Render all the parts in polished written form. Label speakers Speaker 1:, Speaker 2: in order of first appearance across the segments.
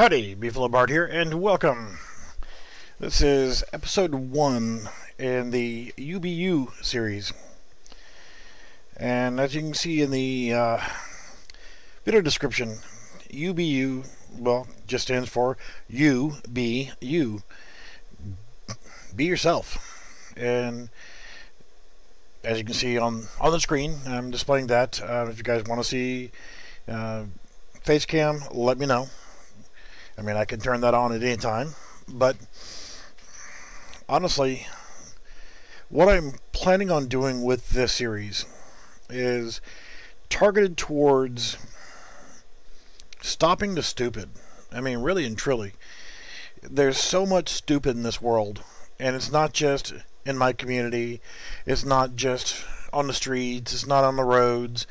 Speaker 1: Howdy, Beefalo Bard here, and welcome. This is episode 1 in the UBU series. And as you can see in the video description, UBU, well, just stands for you, be you. Be yourself. And as you can see on the screen, I'm displaying that. If you guys want to see face cam, let me know. I mean, I can turn that on at any time, but honestly, what I'm planning on doing with this series is targeted towards stopping the stupid. I mean, really and truly, there's so much stupid in this world, and it's not just in my community, it's not just on the streets, it's not on the roads,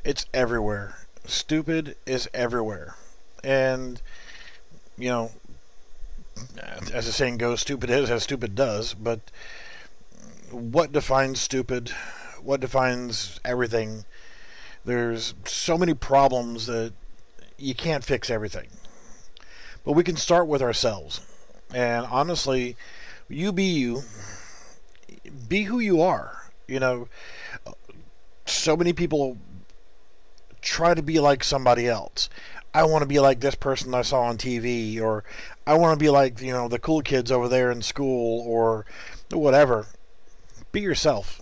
Speaker 1: it's everywhere. Stupid is everywhere. And you know, as the saying goes, stupid is as stupid does, but what defines stupid? What defines everything? There's so many problems that you can't fix everything. But we can start with ourselves. And honestly, you be you. Be who you are. You know, so many people try to be like somebody else. I want to be like this person I saw on TV, or I want to be like, you know, the cool kids over there in school, or whatever. Be yourself.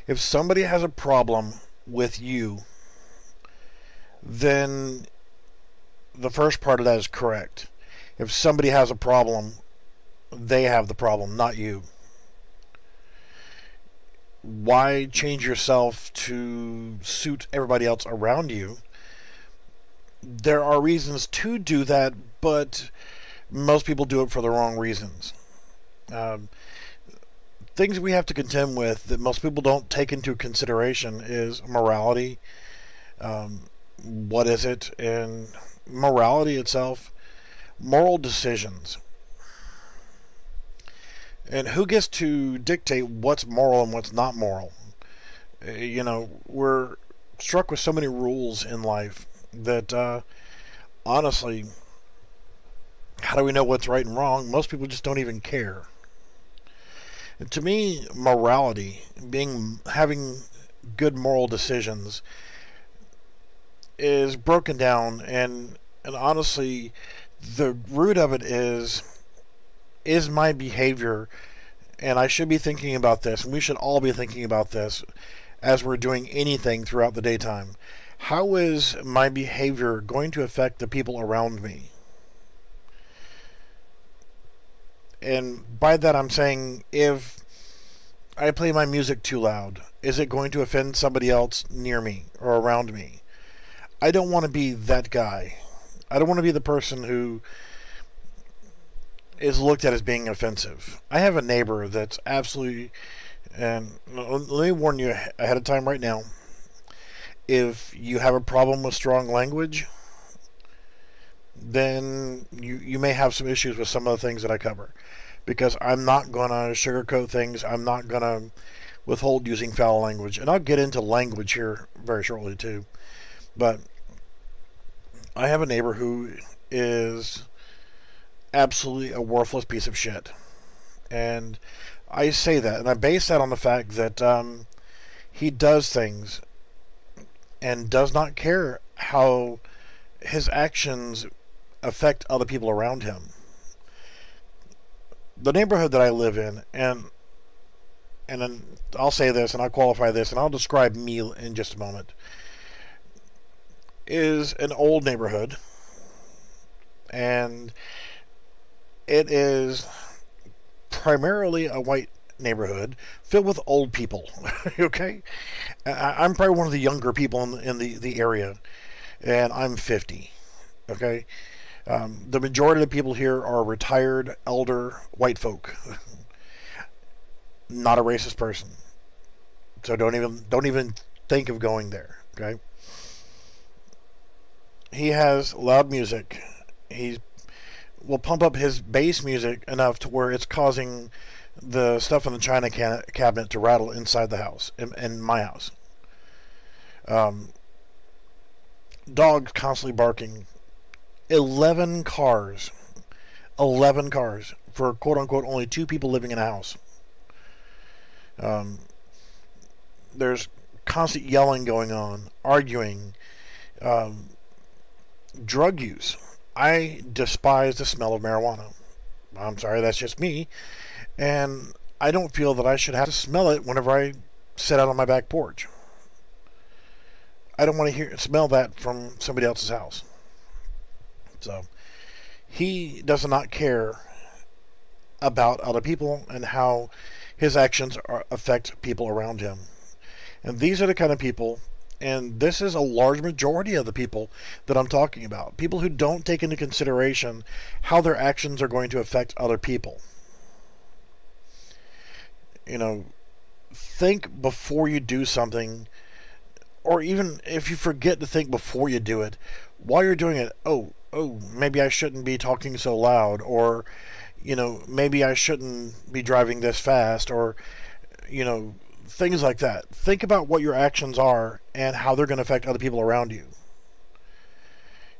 Speaker 1: If somebody has a problem with you, then the first part of that is correct. If somebody has a problem, they have the problem, not you. Why change yourself to suit everybody else around you? There are reasons to do that, but most people do it for the wrong reasons. Things we have to contend with that most people don't take into consideration is morality. What is it? And morality itself, moral decisions. And who gets to dictate what's moral and what's not moral? You know, we're struck with so many rules in life that honestly, how do we know what's right and wrong? Most people just don't even care. And to me, morality, having good moral decisions, is broken down, and honestly, the root of it is my behavior, and I should be thinking about this, and we should all be thinking about this as we're doing anything throughout the daytime. How is my behavior going to affect the people around me? And by that I'm saying, if I play my music too loud, is it going to offend somebody else near me or around me? I don't want to be that guy. I don't want to be the person who is looked at as being offensive. I have a neighbor that's absolutely, and let me warn you ahead of time right now, if you have a problem with strong language, then you may have some issues with some of the things that I cover. Because I'm not going to sugarcoat things. I'm not going to withhold using foul language. And I'll get into language here very shortly too. But I have a neighbor who is absolutely a worthless piece of shit. And I say that, and I base that on the fact that he does things and does not care how his actions affect other people around him. The neighborhood that I live in, and then I'll say this, and I'll qualify this, and I'll describe me in just a moment, is an old neighborhood, and it is primarily a white neighborhood filled with old people. Okay, I'm probably one of the younger people in the area, and I'm 50. Okay, the majority of the people here are retired, elder, white folk. Not a racist person, so don't even think of going there. Okay, he has loud music. He will pump up his bass music enough to where it's causing the stuff in the china cabinet to rattle inside the house, in my house. Dogs constantly barking 11 cars. 11 cars for quote-unquote only 2 people living in a house. There's constant yelling going on, arguing, drug use. I despise the smell of marijuana. I'm sorry, that's just me. And I don't feel that I should have to smell it whenever I sit out on my back porch. I don't want to smell that from somebody else's house. So, he does not care about other people and how his actions affect people around him. And these are the kind of people, and this is a large majority of the people that I'm talking about. People who don't take into consideration how their actions are going to affect other people. You know, think before you do something, or even if you forget to think before you do it, while you're doing it, oh, maybe I shouldn't be talking so loud, or, you know, maybe I shouldn't be driving this fast, or, you know, things like that. Think about what your actions are and how they're going to affect other people around you.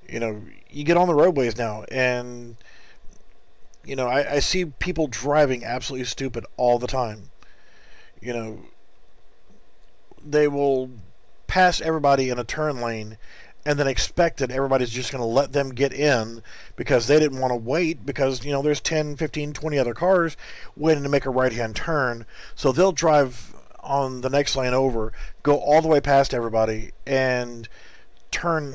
Speaker 1: You know, you get on the roadways now, and, you know, I see people driving absolutely stupid all the time. You know, they will pass everybody in a turn lane and then expect that everybody's just going to let them get in because they didn't want to wait because, you know, there's 10, 15, 20 other cars waiting to make a right-hand turn. So they'll drive on the next lane over, go all the way past everybody, and turn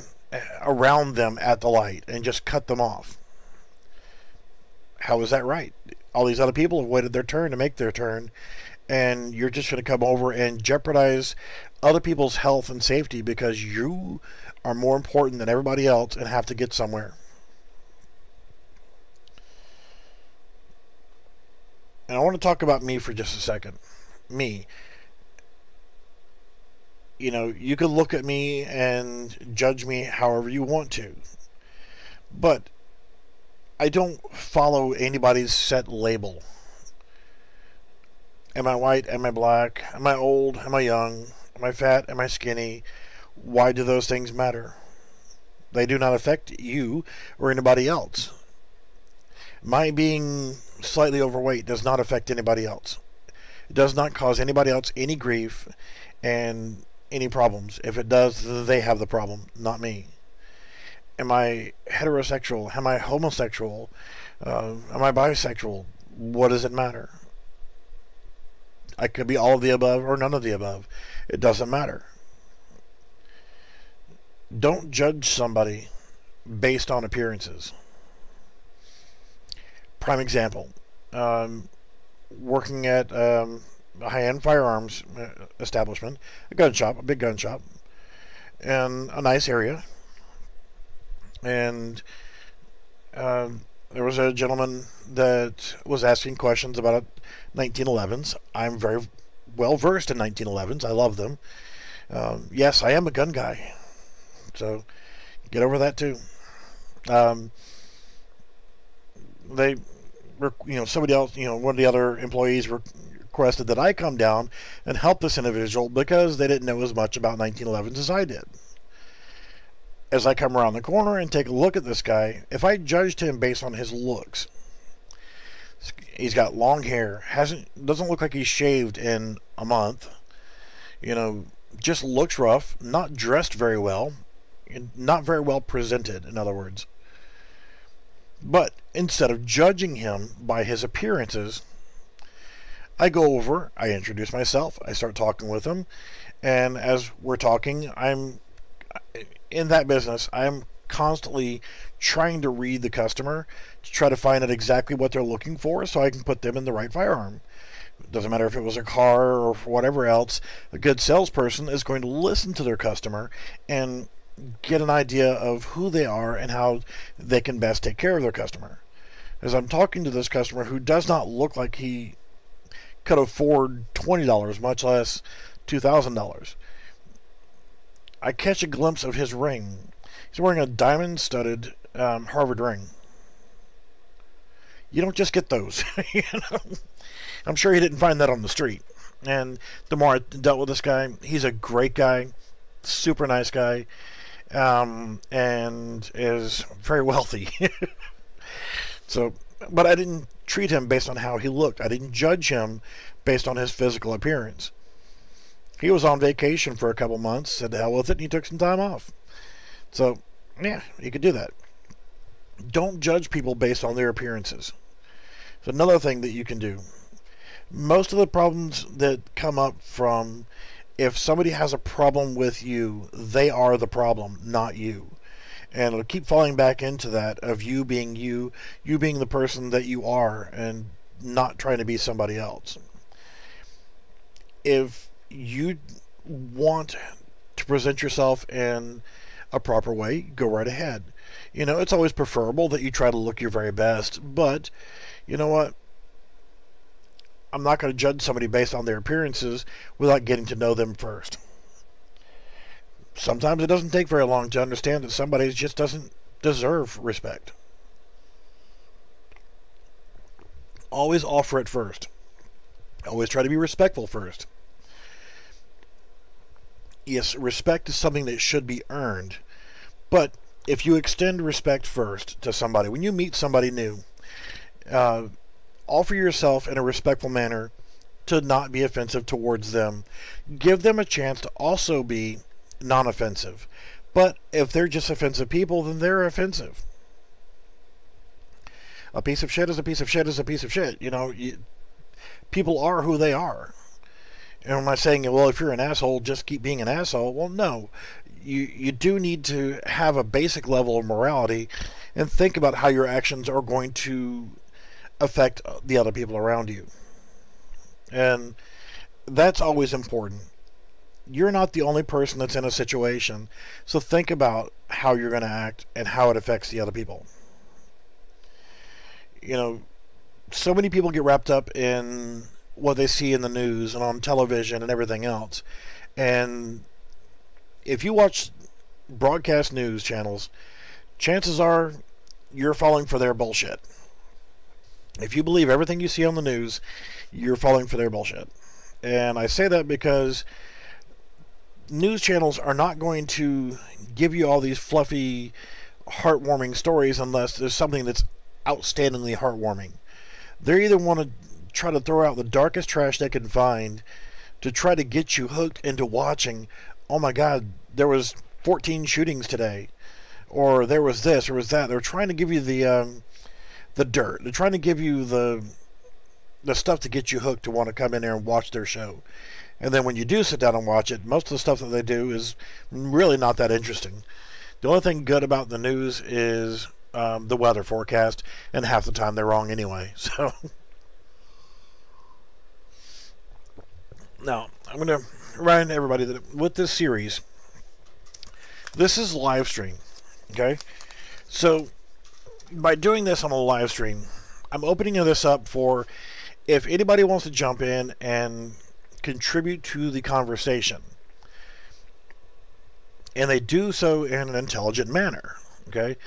Speaker 1: around them at the light and just cut them off. How is that right? All these other people have waited their turn to make their turn, and you're just going to come over and jeopardize other people's health and safety because you are more important than everybody else and have to get somewhere. And I want to talk about me for just a second. Me. You know, you could look at me and judge me however you want to. But I don't follow anybody's set label. Am I white? Am I black? Am I old? Am I young? Am I fat? Am I skinny? Why do those things matter? They do not affect you or anybody else. My being slightly overweight does not affect anybody else. It does not cause anybody else any grief and any problems. If it does, they have the problem, not me. Am I heterosexual? Am I homosexual? Am I bisexual? What does it matter? I could be all of the above or none of the above. It doesn't matter. Don't judge somebody based on appearances. Prime example. Working at a high-end firearms establishment, a gun shop, a big gun shop, in a nice area. And there was a gentleman that was asking questions about 1911s. I'm very well versed in 1911s. I love them. Yes, I am a gun guy. So get over that too. They were, you know, somebody else, you know, one of the other employees requested that I come down and help this individual because they didn't know as much about 1911s as I did. As I come around the corner and take a look at this guy, if I judged him based on his looks, he's got long hair, doesn't look like he's shaved in a month, you know, just looks rough, not dressed very well, not very well presented, in other words. But instead of judging him by his appearances, I go over, I introduce myself, I start talking with him, and as we're talking, I'm in that business, I'm constantly trying to read the customer to try to find out exactly what they're looking for so I can put them in the right firearm. It doesn't matter if it was a car or whatever else. A good salesperson is going to listen to their customer and get an idea of who they are and how they can best take care of their customer. As I'm talking to this customer who does not look like he could afford $20, much less $2,000, I catch a glimpse of his ring. He's wearing a diamond-studded Harvard ring. You don't just get those. You know? I'm sure he didn't find that on the street. And the more I dealt with this guy, he's a great guy, super nice guy. and is very wealthy. So, but I didn't treat him based on how he looked. I didn't judge him based on his physical appearance. He was on vacation for a couple months, said to hell with it, and he took some time off. So, yeah, you could do that. Don't judge people based on their appearances. So another thing that you can do. Most of the problems that come up from if somebody has a problem with you, they are the problem, not you. And it'll keep falling back into that of you being you being the person that you are and not trying to be somebody else. If you want to present yourself in a proper way, go right ahead. You know, it's always preferable that you try to look your very best, but you know what? I'm not going to judge somebody based on their appearances without getting to know them first. Sometimes it doesn't take very long to understand that somebody just doesn't deserve respect. Always offer it first. Always try to be respectful first. Yes, respect is something that should be earned, but if you extend respect first to somebody, when you meet somebody new, offer yourself in a respectful manner to not be offensive towards them. Give them a chance to also be non-offensive. But if they're just offensive people, then they're offensive. A piece of shit is a piece of shit is a piece of shit. You know, people are who they are. And am I saying, well, if you're an asshole, just keep being an asshole? Well, no. You do need to have a basic level of morality and think about how your actions are going to affect the other people around you. And that's always important. You're not the only person that's in a situation, so think about how you're going to act and how it affects the other people. You know, so many people get wrapped up in what they see in the news and on television and everything else. And if you watch broadcast news channels, chances are you're falling for their bullshit. If you believe everything you see on the news, you're falling for their bullshit. And I say that because news channels are not going to give you all these fluffy, heartwarming stories unless there's something that's outstandingly heartwarming. They either want to try to throw out the darkest trash they can find to try to get you hooked into watching, oh my God, there was 14 shootings today, or there was this, or was that. They're trying to give you the dirt. They're trying to give you the stuff to get you hooked to want to come in there and watch their show. And then when you do sit down and watch it, most of the stuff that they do is really not that interesting. The only thing good about the news is the weather forecast, and half the time they're wrong anyway. So now I'm going to remind everybody that with this series, this is live stream. Okay, so by doing this on a live stream, I'm opening this up for if anybody wants to jump in and contribute to the conversation, and they do so in an intelligent manner. Okay,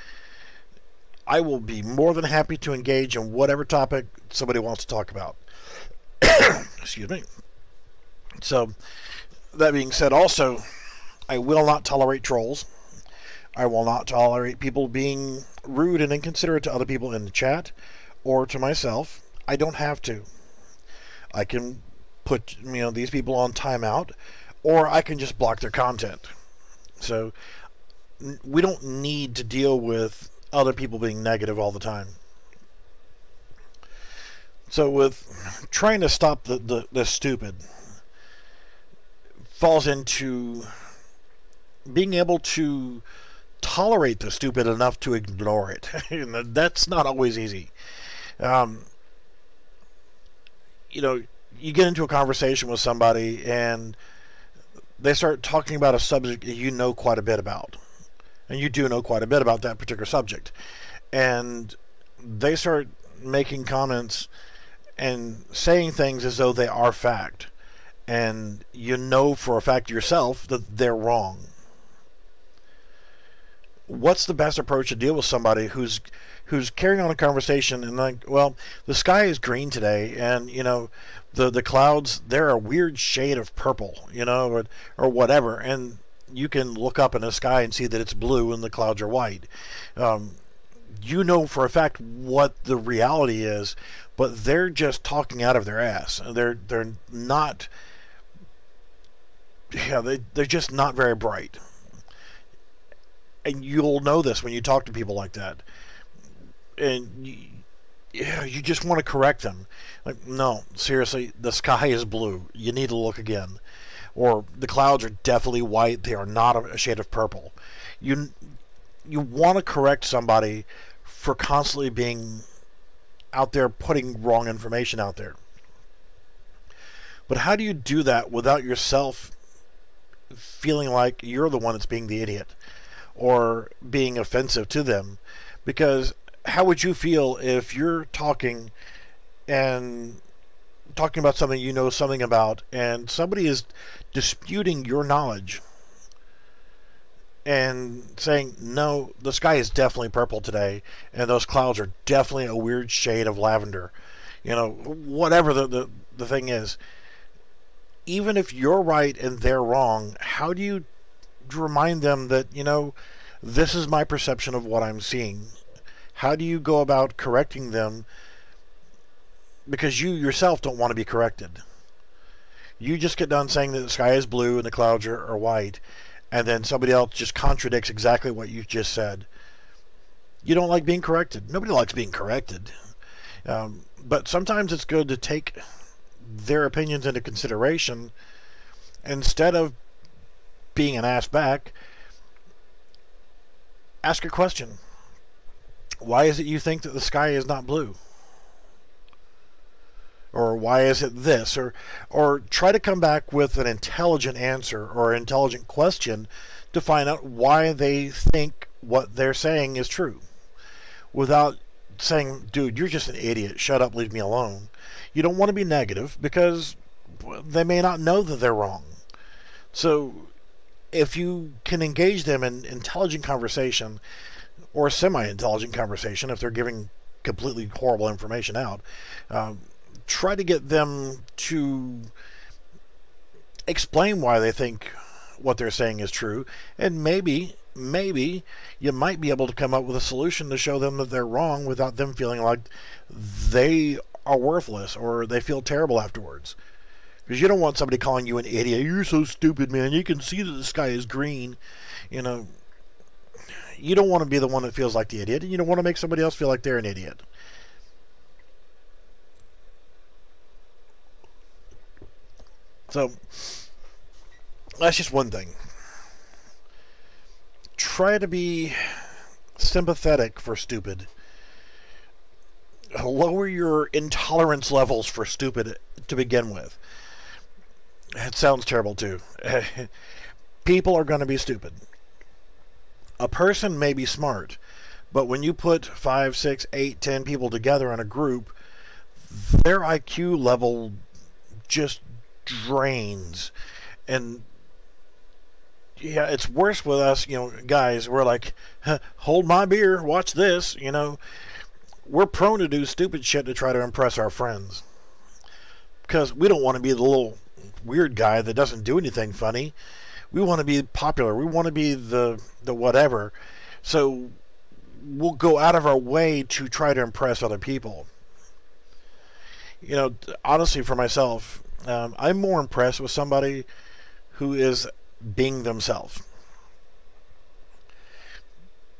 Speaker 1: I will be more than happy to engage in whatever topic somebody wants to talk about. Excuse me. So that being said, also I will not tolerate trolls. I will not tolerate people being rude and inconsiderate to other people in the chat or to myself. I don't have to. I can put these people on timeout, or I can just block their content. So we don't need to deal with other people being negative all the time. So with trying to stop the stupid falls into being able to tolerate the stupid enough to ignore it. That's not always easy. You get into a conversation with somebody and they start talking about a subject that you know quite a bit about. And you do know quite a bit about that particular subject. And they start making comments and saying things as though they are fact. And you know for a fact yourself that they're wrong. What's the best approach to deal with somebody who's carrying on a conversation and like, well, the sky is green today, and the clouds, they're a weird shade of purple, or whatever, and you can look up in the sky and see that it's blue and the clouds are white. You know for a fact what the reality is, but they're just talking out of their ass. They're not. Yeah, they're just not very bright. And you'll know this when you talk to people like that. And you just want to correct them. Like, no, seriously, the sky is blue. You need to look again. Or the clouds are definitely white. They are not a shade of purple. You want to correct somebody for constantly being out there putting wrong information out there. But how do you do that without yourself feeling like you're the one that's being the idiot or being offensive to them? Because how would you feel if you're talking about something you know something about, and somebody is disputing your knowledge and saying, no, the sky is definitely purple today, and those clouds are definitely a weird shade of lavender, whatever the thing is. Even if you're right and they're wrong, how do you remind them that, this is my perception of what I'm seeing? How do you go about correcting them? Because you yourself don't want to be corrected. You just get done saying that the sky is blue and the clouds are white, and then somebody else just contradicts exactly what you just said. You don't like being corrected. Nobody likes being corrected. But sometimes it's good to take their opinions into consideration instead of being an ass back. Ask a question. Why is it you think that the sky is not blue? Or why is it this? Or try to come back with an intelligent answer or an intelligent question to find out why they think what they're saying is true. Without saying, dude, you're just an idiot. Shut up, leave me alone. You don't want to be negative because they may not know that they're wrong. So if you can engage them in intelligent conversation or semi-intelligent conversation, if they're giving completely horrible information out, try to get them to explain why they think what they're saying is true, and maybe you might be able to come up with a solution to show them that they're wrong without them feeling like they are worthless or they feel terrible afterwards. Because you don't want somebody calling you an idiot. You're so stupid, man. You can see that the sky is green. You don't want to be the one that feels like the idiot, and you don't want to make somebody else feel like they're an idiot. So that's just one thing. Try to be sympathetic for stupid. Lower your intolerance levels for stupid to begin with. It sounds terrible too. People are going to be stupid. A person may be smart, but when you put 5, 6, 8, 10 people together in a group, their IQ level just drains. And yeah, it's worse with us, guys. We're like, hold my beer, watch this. We're prone to do stupid shit to try to impress our friends, because we don't want to be the little weird guy that doesn't do anything funny. We want to be popular. We want to be the whatever. So we'll go out of our way to try to impress other people. Honestly, for myself, I'm more impressed with somebody who is being themselves.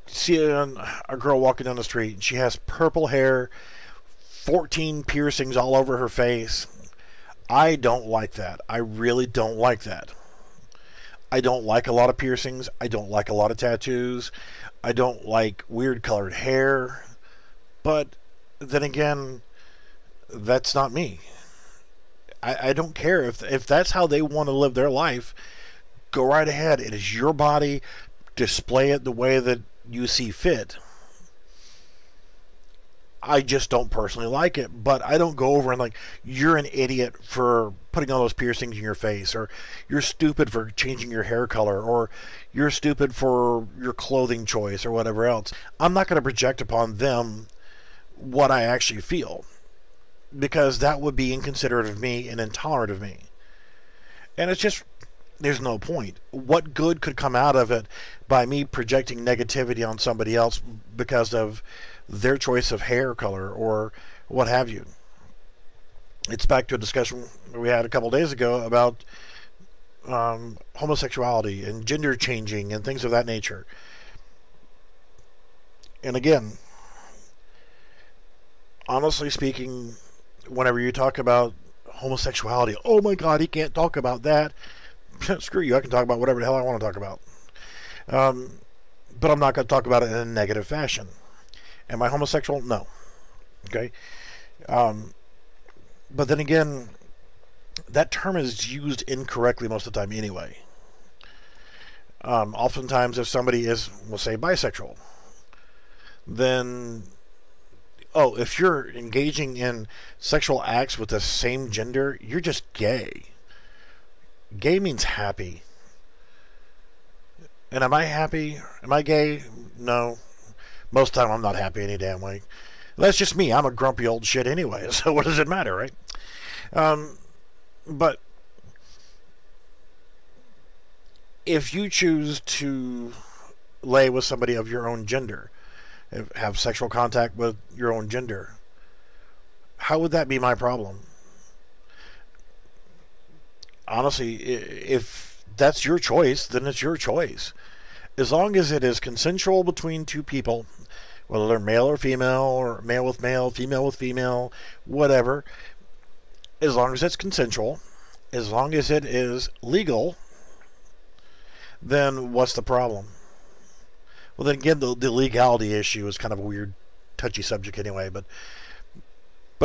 Speaker 1: See a girl walking down the street, and she has purple hair, 14 piercings all over her face. I don't like that. I really don't like that. I don't like a lot of piercings. I don't like a lot of tattoos. I don't like weird colored hair. But then again, that's not me. I don't care if that's how they want to live their life. Go right ahead. It is your body. Display it the way that you see fit. I just don't personally like it, but I don't go over and like, you're an idiot for putting all those piercings in your face, or you're stupid for changing your hair color, or you're stupid for your clothing choice, or whatever else. I'm not going to project upon them what I actually feel, because that would be inconsiderate of me and intolerant of me. And it's just there's no point. What good could come out of it by me projecting negativity on somebody else because of their choice of hair color or what have you? It's back to a discussion we had a couple days ago about homosexuality and gender changing and things of that nature. And again, honestly speaking, whenever you talk about homosexuality, oh my God, he can't talk about that. Screw you, I can talk about whatever the hell I want to talk about. But I'm not going to talk about it in a negative fashion. Am I homosexual? No. Okay. But then again, that term is used incorrectly most of the time anyway. Oftentimes, if somebody is, we'll say, bisexual, then, oh, if you're engaging in sexual acts with the same gender, you're just gay. Gay means happy. And am I happy? Am I gay? No. Most of the time I'm not happy any damn way. That's just me. I'm a grumpy old shit anyway, so what does it matter, right? But if you choose to lay with somebody of your own gender, have sexual contact with your own gender, how would that be my problem? Honestly, if that's your choice, then it's your choice. As long as it is consensual between two people, whether they're male or male with male, female with female, whatever, as long as it's consensual, as long as it is legal, then what's the problem? Well, then again, the legality issue is kind of a weird, touchy subject anyway, but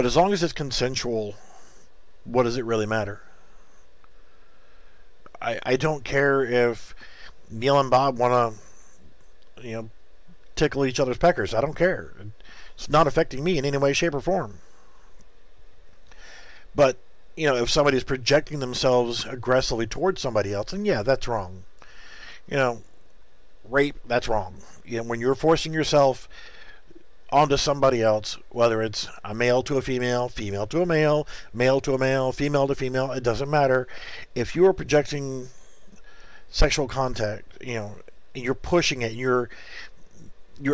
Speaker 1: as long as it's consensual, what does it really matter? I don't care if Neil and Bob want to, tickle each other's peckers. I don't care. It's not affecting me in any way, shape, or form. But, if somebody's projecting themselves aggressively towards somebody else, then yeah, that's wrong. Rape, that's wrong. When you're forcing yourself onto somebody else, whether it's a male to a female, female to a male, male to a male, female to female, it doesn't matter. If you are projecting sexual contact, you're pushing it, you're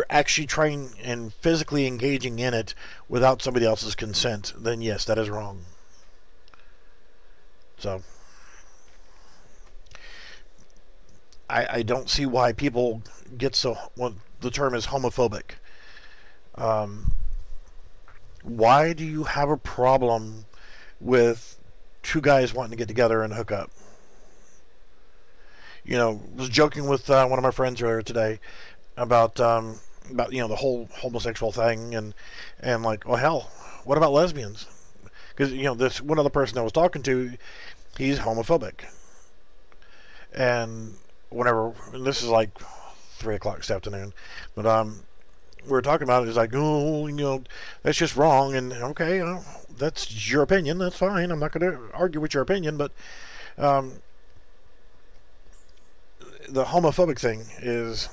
Speaker 1: actually trying and physically engaging in it without somebody else's consent, then yes, that is wrong. So I don't see why people get so, well, the term is homophobic. Why do you have a problem with two guys wanting to get together and hook up? Was joking with one of my friends earlier today about the whole homosexual thing and like, oh hell, what about lesbians? Because this one other person I was talking to, he's homophobic, and this is like 3 o'clock this afternoon, but we were talking about it. It's like, oh, that's just wrong. And okay, that's your opinion. That's fine. I'm not going to argue with your opinion. But the homophobic thing is,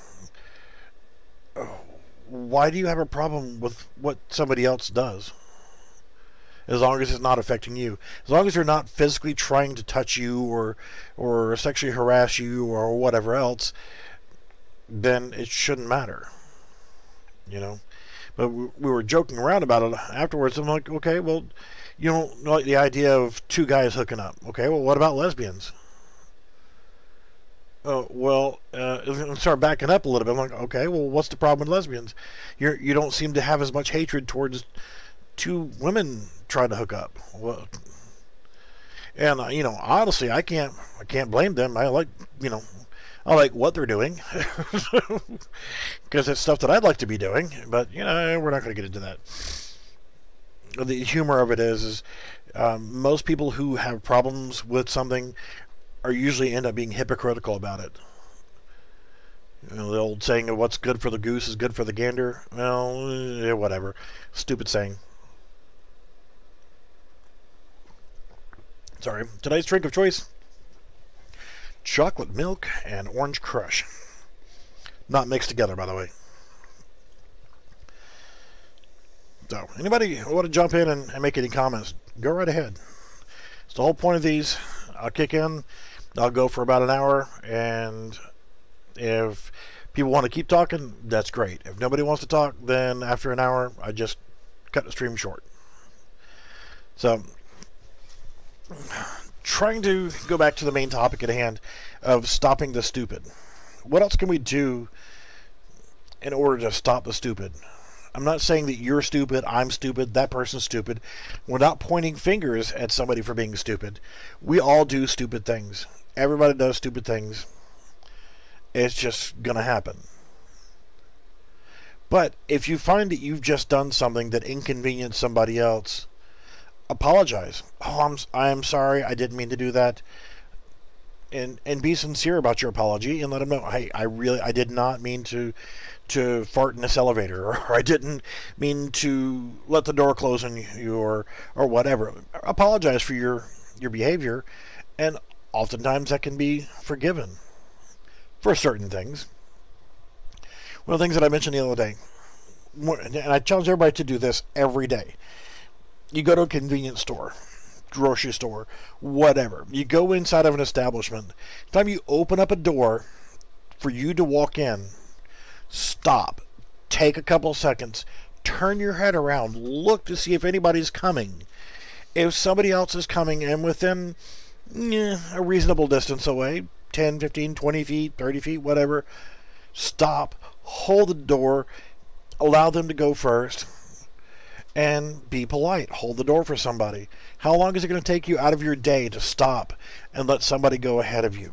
Speaker 1: why do you have a problem with what somebody else does? As long as it's not affecting you, as long as they're not physically trying to touch you or sexually harass you or whatever else, then it shouldn't matter. But we were joking around about it afterwards. I'm like, okay, well, you don't like the idea of two guys hooking up. Okay, well, what about lesbians? Well, start backing up a little bit. I'm like, okay, well, what's the problem with lesbians? You don't seem to have as much hatred towards two women trying to hook up. Well, and honestly, I can't blame them. I like what they're doing because it's stuff that I'd like to be doing, but we're not going to get into that. The humor of it is most people who have problems with something are usually end up being hypocritical about it. The old saying of what's good for the goose is good for the gander. Well, whatever. Stupid saying. Sorry. Today's drink of choice: chocolate milk and orange crush. Not mixed together, by the way. So, anybody want to jump in and make any comments, go right ahead. It's the whole point of these. I'll kick in. I'll go for about an hour, and if people want to keep talking, that's great. If nobody wants to talk, then after an hour, I just cut the stream short. So, trying to go back to the main topic at hand of stopping the stupid. What else can we do in order to stop the stupid? I'm not saying that you're stupid, I'm stupid, that person's stupid. We're not pointing fingers at somebody for being stupid. We all do stupid things. Everybody does stupid things. It's just going to happen. But if you find that you've just done something that inconvenienced somebody else, apologize. Oh, I'm sorry, I didn't mean to do that. And be sincere about your apology and let them know, hey, I did not mean to fart in this elevator, or I didn't mean to let the door close on you, or whatever. Apologize for your behavior, and oftentimes that can be forgiven for certain things. One of the things that I mentioned the other day, and I challenge everybody to do this every day. You go to a convenience store, grocery store, whatever. You go inside of an establishment. The time you open up a door for you to walk in, stop, take a couple seconds, turn your head around, look to see if anybody's coming. If somebody else is coming and within a reasonable distance away, 10, 15, 20 feet, 30 feet, whatever, stop, hold the door, allow them to go first, and be polite. Hold the door for somebody. How long is it going to take you out of your day to stop and let somebody go ahead of you?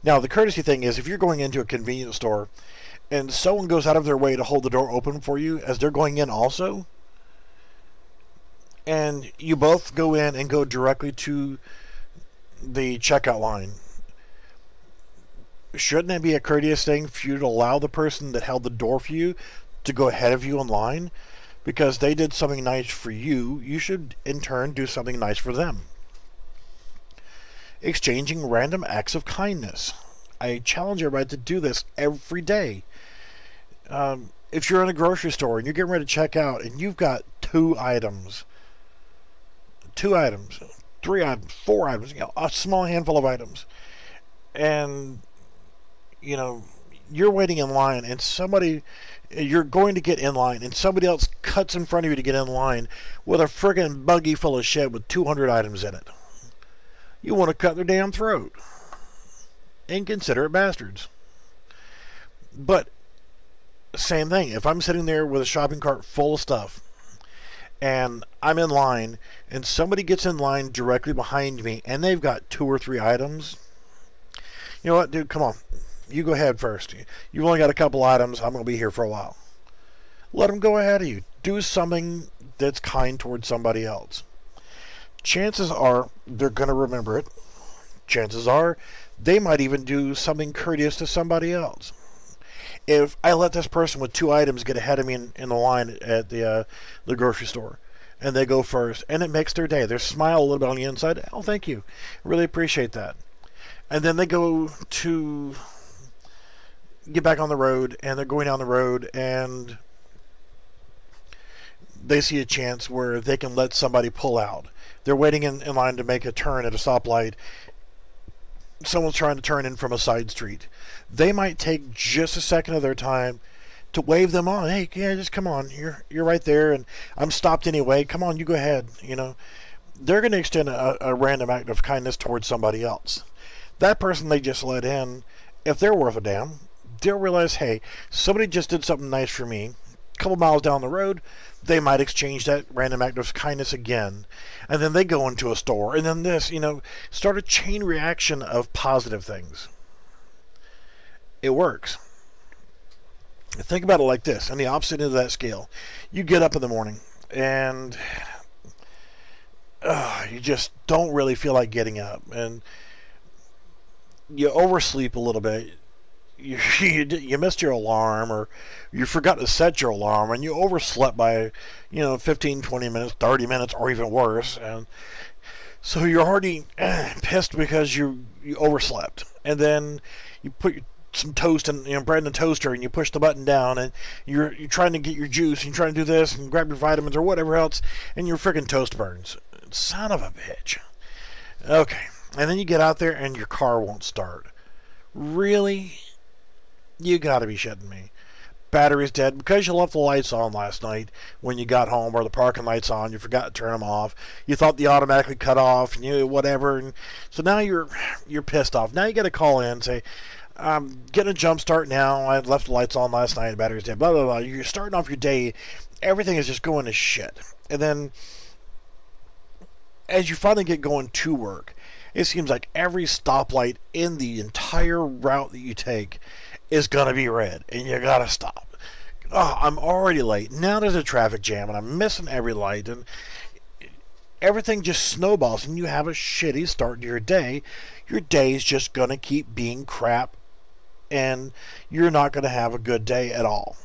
Speaker 1: Now, the courtesy thing is, if you're going into a convenience store and someone goes out of their way to hold the door open for you as they're going in also, and you both go in and go directly to the checkout line, shouldn't it be a courteous thing for you to allow the person that held the door for you to go ahead of you in line? Because they did something nice for you, you should in turn do something nice for them. Exchanging random acts of kindness. I challenge everybody to do this every day. If you're in a grocery store and you're getting ready to check out and you've got 2 items, 3 items, 4 items, a small handful of items, and you're waiting in line and you're going to get in line and somebody else cuts in front of you to get in line with a friggin' buggy full of shit with 200 items in it. You want to cut their damn throat. Inconsiderate bastards. But same thing, if I'm sitting there with a shopping cart full of stuff and I'm in line and somebody gets in line directly behind me and they've got 2 or 3 items, you know what, dude, come on. You go ahead first. You've only got a couple items. I'm going to be here for a while. Let them go ahead of you. Do something that's kind towards somebody else. Chances are they're going to remember it. Chances are they might even do something courteous to somebody else. If I let this person with 2 items get ahead of me in the line at the grocery store, and they go first, and it makes their day. They smile a little bit on the inside. Oh, thank you. Really appreciate that. And then they go to get back on the road, and they're going down the road, and they see a chance where they can let somebody pull out. They're waiting in line to make a turn at a stoplight. Someone's trying to turn in from a side street. They might take just a second of their time to wave them on. Hey, yeah, just come on. You're right there, and I'm stopped anyway. Come on, you go ahead. They're going to extend a random act of kindness towards somebody else. That person they just let in, if they're worth a damn, they'll realize, hey, somebody just did something nice for me. A couple miles down the road, they might exchange that random act of kindness again. And then they go into a store, and then this, start a chain reaction of positive things. It works. Think about it like this, on the opposite end of that scale. You get up in the morning, and you just don't really feel like getting up, and you oversleep a little bit. You missed your alarm, or you forgot to set your alarm, and you overslept by 15, 20 minutes, 30 minutes, or even worse, and so you're already pissed because you overslept. And then you put some toast and bread in the toaster, and you push the button down, and you're trying to get your juice, and you're trying to do this and grab your vitamins or whatever else, and your freaking toast burns. Son of a bitch. Okay, And then you get out there and your car won't start. Really? You gotta be shitting me. Battery's dead because you left the lights on last night when you got home, or the parking lights on, you forgot to turn them off. You thought they automatically cut off, and you whatever, and so now you're pissed off. Now you got to call in and say, I'm getting a jump start now. I left the lights on last night, the battery's dead, blah blah blah. You're starting off your day, everything is just going to shit. And then as you finally get going to work, it seems like every stoplight in the entire route that you take is going to be red, and you got to stop. Oh, I'm already late. Now there's a traffic jam, and I'm missing every light, and everything just snowballs, and you have a shitty start to your day. Your day's just going to keep being crap, and you're not going to have a good day at all.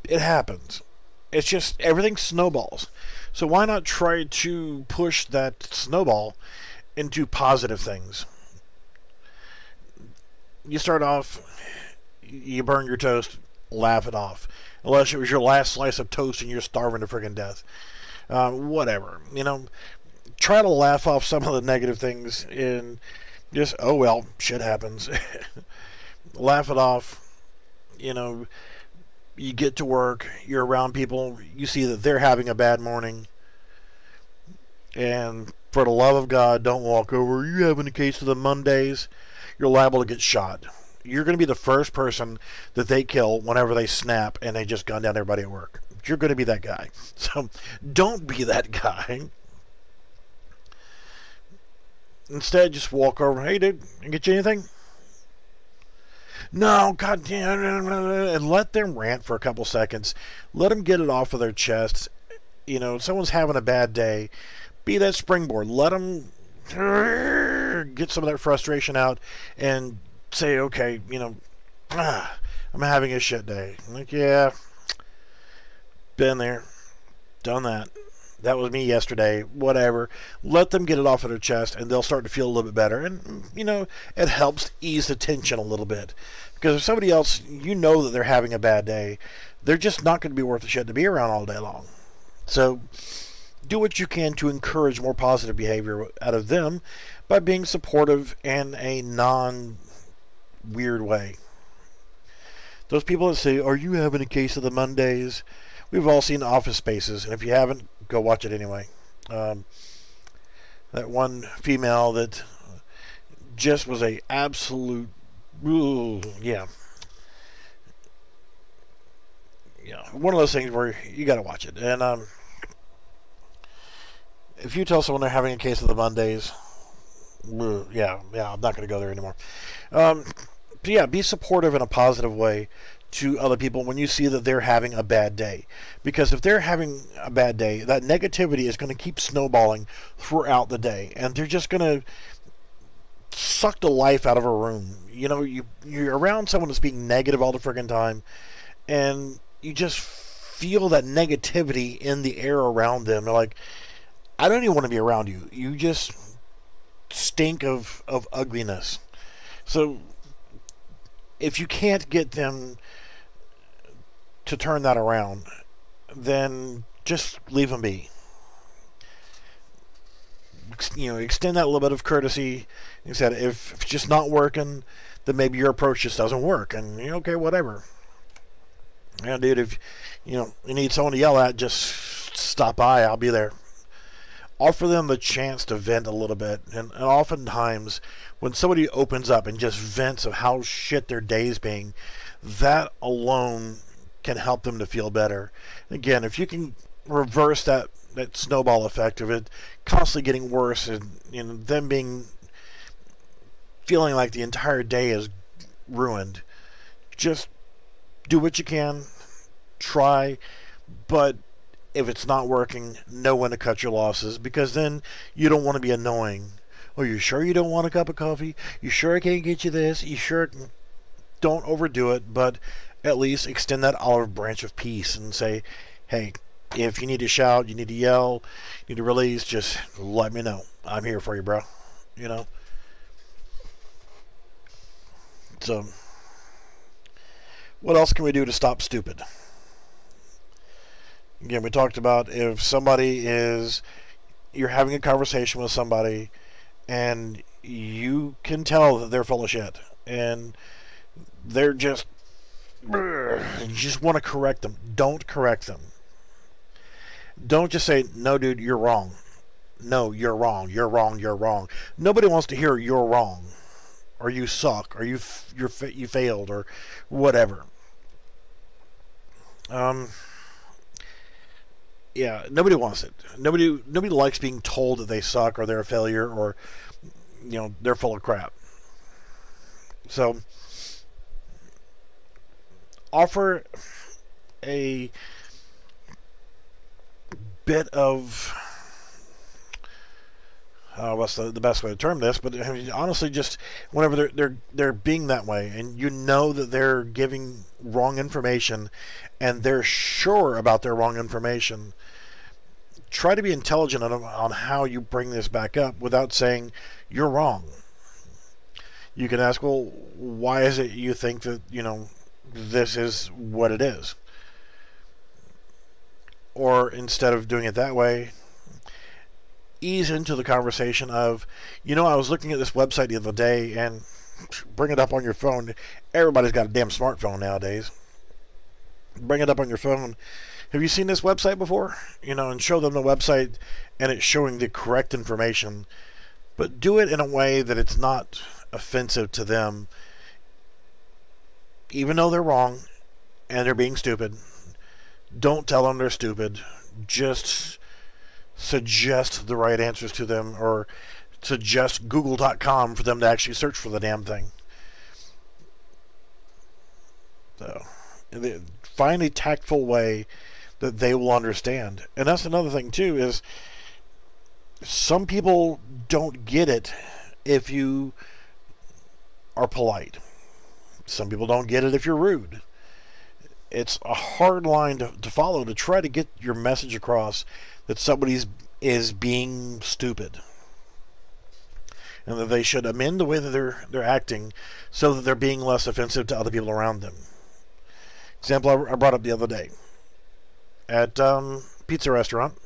Speaker 1: It happens. It's just everything snowballs. So why not try to push that snowball into positive things? You start off, you burn your toast, laugh it off. Unless it was your last slice of toast and you're starving to friggin' death. Whatever. You know, try to laugh off some of the negative things and just, oh well, shit happens. Laugh it off. You know, you get to work, you're around people, you see that they're having a bad morning. And for the love of God, don't walk over. Are you having a case of the Mondays? You're liable to get shot. You're going to be the first person that they kill whenever they snap and they just gun down everybody at work. You're going to be that guy. So don't be that guy. Instead, just walk over. Hey, dude, can I get you anything? No, God damn, and let them rant for a couple seconds. Let them get it off of their chests. You know, if someone's having a bad day, be that springboard. Let them get some of that frustration out and say, okay, you know, I'm having a shit day. I'm like, yeah, been there, done that. That was me yesterday, whatever. Let them get it off of their chest, and they'll start to feel a little bit better. And, you know, it helps ease the tension a little bit. Because if somebody else, you know that they're having a bad day, they're just not going to be worth the shit to be around all day long. So do what you can to encourage more positive behavior out of them by being supportive in a non-weird way. Those people that say, are you having a case of the Mondays? We've all seen Office Spaces, and if you haven't, go watch it anyway. That one female that just was a absolute, yeah, one of those things where you got to watch it. And if you tell someone they're having a case of the Mondays, yeah, I'm not going to go there anymore. But yeah, be supportive in a positive way to other people when you see that they're having a bad day. Because if they're having a bad day, that negativity is going to keep snowballing throughout the day. And they're just going to suck the life out of a room. You know, you're around someone that's being negative all the friggin' time, and you just feel that negativity in the air around them. They're like, I don't even want to be around you. You just stink of ugliness. So if you can't get them to turn that around, then just leave them be. You know, extend that little bit of courtesy. Like I said, if it's just not working, then maybe your approach just doesn't work, and you know, okay, whatever. Yeah, dude, if you need someone to yell at, just stop by. I'll be there. Offer them the chance to vent a little bit, and oftentimes when somebody opens up and just vents of how shit their day's being, that alone can help them to feel better. Again, if you can reverse that snowball effect of it constantly getting worse, and them feeling like the entire day is ruined, just do what you can, try, but if it's not working, know when to cut your losses, because then you don't want to be annoying. Oh, you sure you don't want a cup of coffee? You sure I can't get you this? You sure? Don't overdo it, but at least extend that olive branch of peace and say, hey, if you need to shout, you need to yell, you need to release, just let me know. I'm here for you, bro. You know? So, what else can we do to stop stupid? Again, we talked about if somebody is you're having a conversation with somebody and you can tell that they're full of shit and they're just, you just want to correct them. Don't correct them. Don't just say, no, dude, you're wrong. No, you're wrong. You're wrong. You're wrong. Nobody wants to hear you're wrong, or you suck, or you failed, or whatever. Yeah, nobody wants it. Nobody likes being told that they suck, or they're a failure, or they're full of crap. So offer a bit of what's the best way to term this, but I mean, honestly, just whenever they're being that way, and you know that they're giving wrong information, and they're sure about their wrong information, try to be intelligent on how you bring this back up without saying you're wrong. You can ask, well, why is it you think that this is what it is? Or instead of doing it that way, ease into the conversation of, I was looking at this website the other day, and bring it up on your phone. Everybody's got a damn smartphone nowadays. Bring it up on your phone. Have you seen this website before? And show them the website, and it's showing the correct information. But do it in a way that it's not offensive to them, even though they're wrong and they're being stupid. Don't tell them they're stupid. Just suggest the right answers to them, or suggest google.com for them to actually search for the damn thing. So find a tactful way that they will understand. And that's another thing too, is some people don't get it if you are polite. Some people don't get it if you're rude. It's a hard line to follow to try to get your message across that somebody is being stupid, and that they should amend the way that they're acting so that they're being less offensive to other people around them. Example I brought up the other day at pizza restaurant,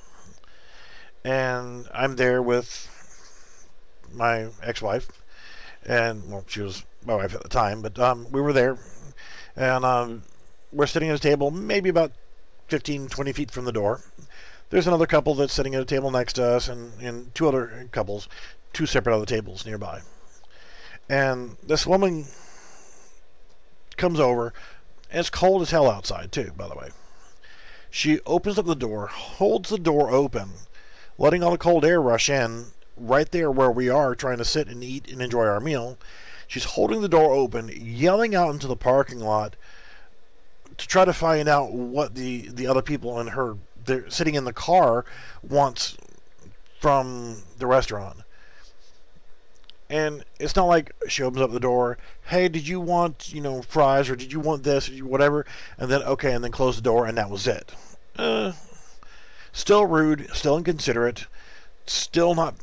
Speaker 1: and I'm there with my ex-wife, and well, she was my wife at the time, but we were there, and we're sitting at a table maybe about 15-20 feet from the door. There's another couple that's sitting at a table next to us, and two other couples, two separate other tables nearby. And this woman comes over, and it's cold as hell outside too, by the way. She opens up the door, holds the door open, letting all the cold air rush in right there where we are trying to sit and eat and enjoy our meal. She's holding the door open, yelling out into the parking lot to try to find out what the other people in her, they're sitting in the car, wants from the restaurant. And it's not like she opens up the door, hey, did you want, fries, or did you want this, or whatever, and then, okay, and then close the door, and that was it. Still rude, still inconsiderate, still not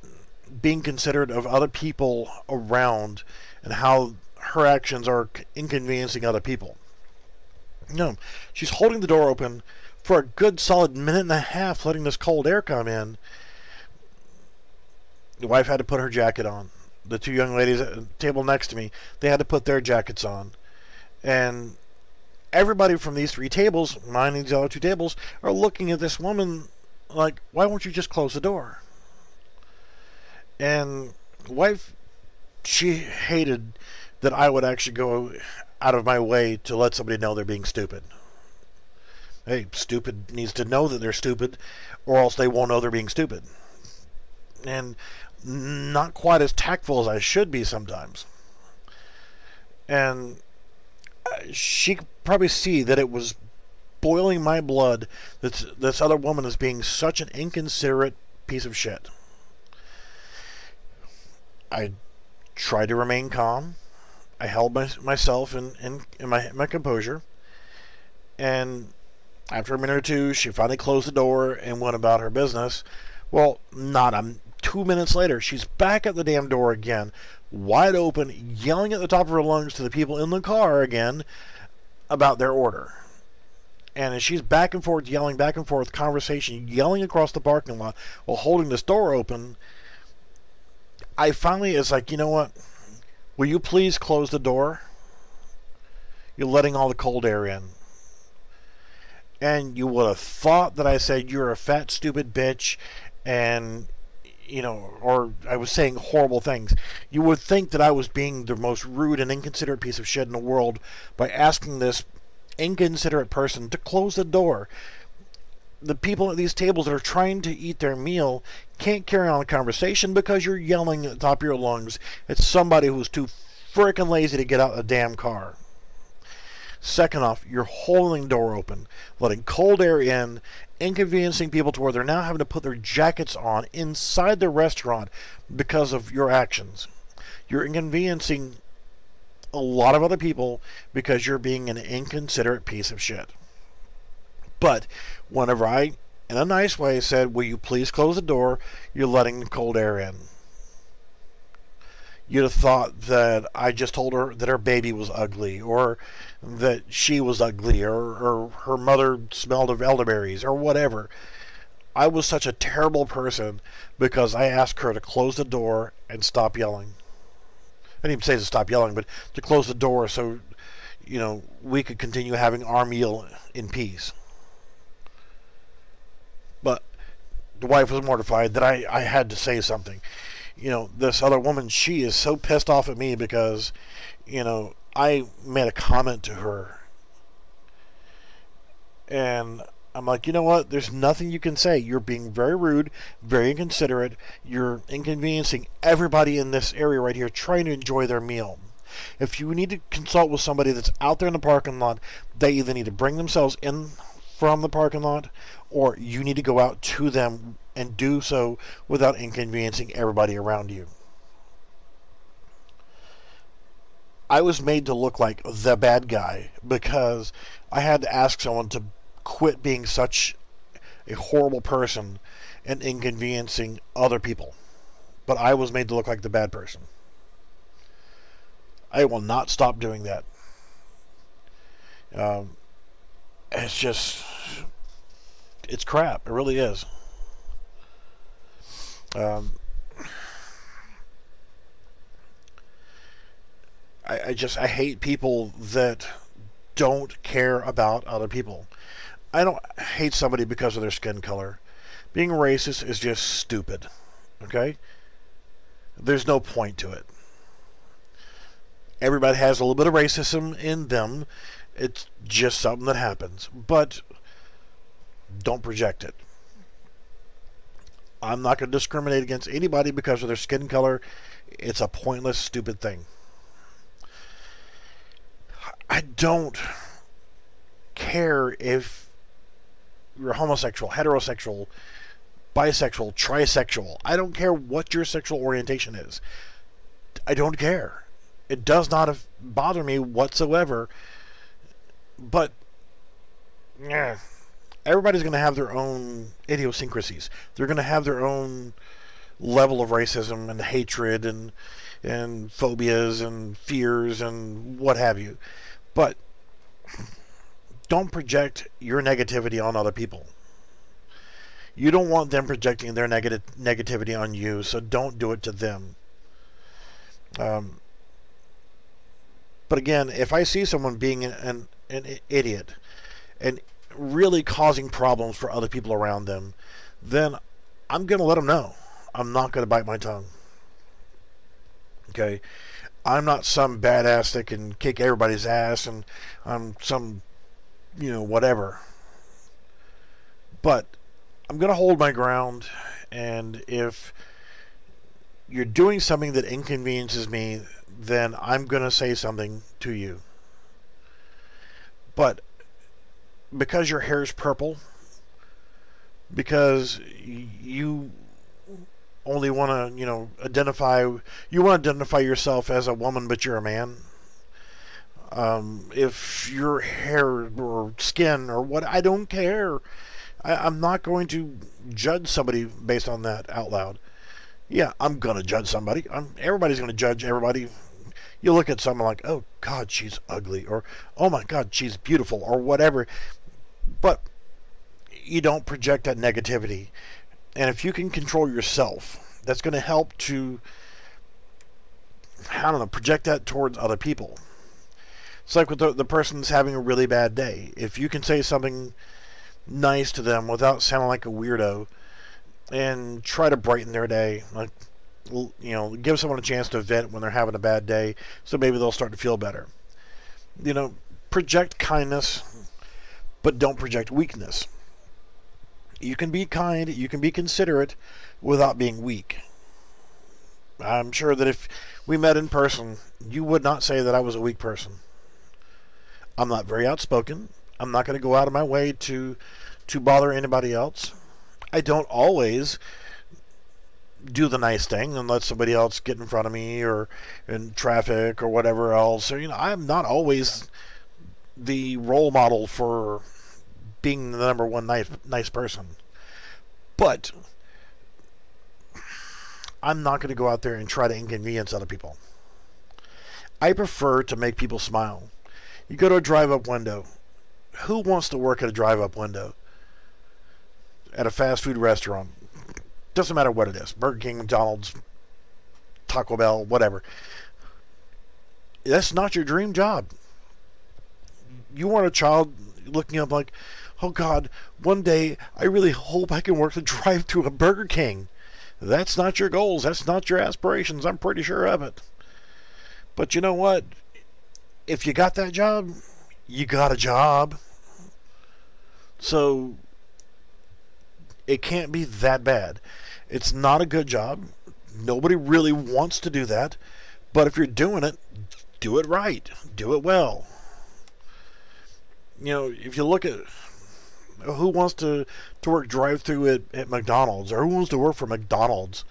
Speaker 1: being considerate of other people around and how her actions are inconveniencing other people. No, she's holding the door open for a good solid minute and a half, letting this cold air come in. The wife had to put her jacket on. The two young ladies at the table next to me, they had to put their jackets on. And everybody from these three tables, mine and these other two tables, are looking at this woman like, why won't you just close the door? And the wife, she hated that I would actually go out of my way to let somebody know they're being stupid. Hey, stupid needs to know that they're stupid, or else they won't know they're being stupid. And not quite as tactful as I should be sometimes. And she could probably see that it was boiling my blood that this other woman is being such an inconsiderate piece of shit. I tried to remain calm. I held myself in my composure. And after a minute or two, she finally closed the door and went about her business. Well, not 2 minutes later, she's back at the damn door again, wide open, yelling at the top of her lungs to the people in the car again about their order. And as she's back and forth, yelling, back and forth, conversation, yelling across the parking lot while holding this door open, I finally is like, you know what? Will you please close the door? You're letting all the cold air in. And you would have thought that I said, you're a fat, stupid bitch, and, you know, or I was saying horrible things. You would think that I was being the most rude and inconsiderate piece of shit in the world by asking this inconsiderate person to close the door. The people at these tables that are trying to eat their meal can't carry on a conversation because you're yelling at the top of your lungs at somebody who's too freaking lazy to get out of the damn car. Second off, you're holding the door open, letting cold air in, inconveniencing people to where they're now having to put their jackets on inside the restaurant because of your actions. You're inconveniencing a lot of other people because you're being an inconsiderate piece of shit. But whenever I, in a nice way, said, will you please close the door, you're letting the cold air in. You'd have thought that I just told her that her baby was ugly, or that she was ugly, or her mother smelled of elderberries, or whatever. I was such a terrible person because I asked her to close the door and stop yelling. I didn't even say to stop yelling, but to close the door so, you know, we could continue having our meal in peace. But the wife was mortified that I had to say something. You know, this other woman, she is so pissed off at me because, you know, I made a comment to her. And I'm like, you know what? There's nothing you can say. You're being very rude, very inconsiderate. You're inconveniencing everybody in this area right here trying to enjoy their meal. If you need to consult with somebody that's out there in the parking lot, they either need to bring themselves in from the parking lot, or you need to go out to them and do so without inconveniencing everybody around you. I was made to look like the bad guy because I had to ask someone to quit being such a horrible person and inconveniencing other people. But I was made to look like the bad person. I will not stop doing that. It's just, it's crap. It really is. I hate people that don't care about other people. I don't hate somebody because of their skin color. Being racist is just stupid. Okay? There's no point to it. Everybody has a little bit of racism in them. It's just something that happens. But don't project it. I'm not going to discriminate against anybody because of their skin color. It's a pointless, stupid thing. I don't care if you're homosexual, heterosexual, bisexual, trisexual. I don't care what your sexual orientation is. I don't care. It does not bother me whatsoever. But yeah, everybody's going to have their own idiosyncrasies. They're going to have their own level of racism and hatred and phobias and fears and what have you. But don't project your negativity on other people. You don't want them projecting their negativity on you, so don't do it to them. But again, if I see someone being an idiot and really causing problems for other people around them, then I'm going to let them know. I'm not going to bite my tongue. Okay? I'm not some badass that can kick everybody's ass and I'm some, you know, whatever. But I'm going to hold my ground, and if you're doing something that inconveniences me, then I'm going to say something to you. But because your hair is purple, because you only want to, you know, you want to identify yourself as a woman, but you're a man. If your hair or skin or what, I don't care. I'm not going to judge somebody based on that out loud. Yeah, I'm going to judge somebody. Everybody's going to judge everybody. You look at someone like, oh, God, she's ugly, or oh, my God, she's beautiful, or whatever. But you don't project that negativity. And if you can control yourself, that's going to help to, I don't know, project that towards other people. It's like with the person that's having a really bad day. If you can say something nice to them without sounding like a weirdo and try to brighten their day, like, give someone a chance to vent when they're having a bad day, so maybe they'll start to feel better. Project kindness, but don't project weakness. You can be kind, you can be considerate without being weak. I'm sure that if we met in person, you would not say that I was a weak person. I'm not very outspoken. I'm not going to go out of my way to bother anybody else. I don't always do the nice thing and let somebody else get in front of me or in traffic or whatever else. So, I'm not always the role model for being the number one nice person. But I'm not going to go out there and try to inconvenience other people. I prefer to make people smile. You go to a drive-up window. Who wants to work at a drive-up window? At a fast food restaurant. Doesn't matter what it is. Burger King, McDonald's, Taco Bell, whatever. That's not your dream job. You want a child looking up like, oh God, one day I really hope I can work the drive-thru at Burger King. That's not your goals. That's not your aspirations. I'm pretty sure of it. But you know what? If you got that job, you got a job. So it can't be that bad. It's not a good job. Nobody really wants to do that. But if you're doing it, do it right. Do it well. If you look at who wants to work drive-through at McDonald's, or who wants to work for McDonald's,